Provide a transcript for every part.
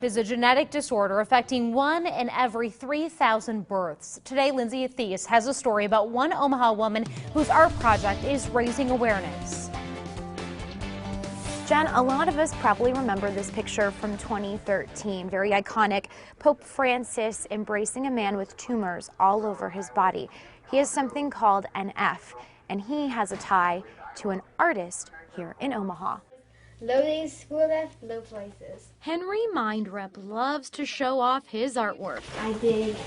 is a genetic disorder affecting 1 in every 3,000 births. Today, Lindsay Thies has a story about one Omaha woman whose art project is raising awareness. Jen, a lot of us probably remember this picture from 2013, very iconic. Pope Francis embracing a man with tumors all over his body. He has something called NF, and he has a tie to an artist here in Omaha. Loading school left, low places. Henry Mindrep loves to show off his artwork. I did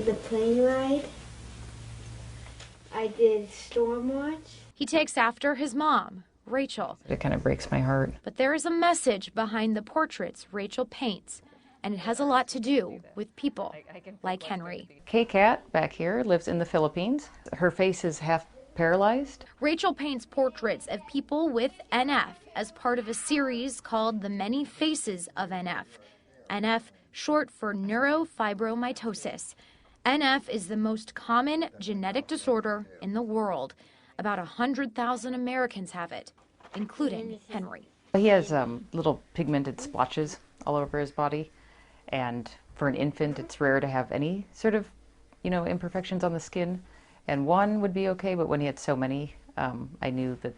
the plane ride. I did storm watch. He takes after his mom, Rachel. It kind of breaks my heart. But there is a message behind the portraits Rachel paints, and it has a lot to do with people like Henry. K-Cat back here lives in the Philippines. Her face is half paralyzed. Rachel paints portraits of people with NF as part of a series called The Many Faces of NF. NF, short for neurofibromatosis. NF is the most common genetic disorder in the world. About 100,000 Americans have it, including Henry. He has little pigmented splotches all over his body, and for an infant it's rare to have any sort of, imperfections on the skin. And one would be okay, but when he had so many, I knew that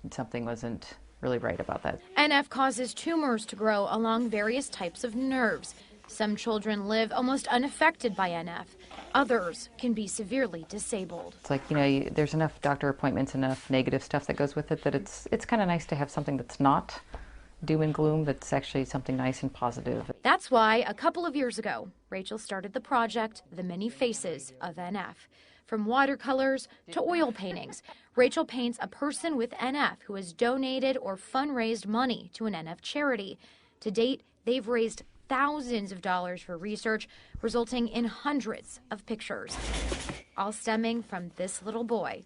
something wasn't really right about that. NF causes tumors to grow along various types of nerves. Some children live almost unaffected by NF. Others can be severely disabled. It's like, there's enough doctor appointments, enough negative stuff that goes with it, that it's kind of nice to have something that's not doom and gloom, that's actually something nice and positive. That's why a couple of years ago, Rachel started the project, The Many Faces of NF. From watercolors to oil paintings, Rachel paints a person with NF who has donated or fundraised money to an NF charity. To date, they've raised thousands of dollars for research, resulting in hundreds of pictures, all stemming from this little boy,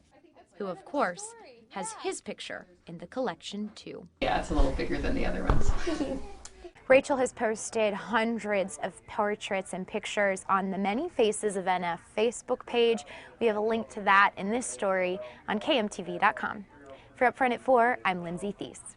who, of course, has his picture in the collection, too. Yeah, it's a little bigger than the other ones. Rachel has posted hundreds of portraits and pictures on the Many Faces of NF Facebook page. We have a link to that in this story on KMTV.com. For Upfront at 4, I'm Lindsay Thies.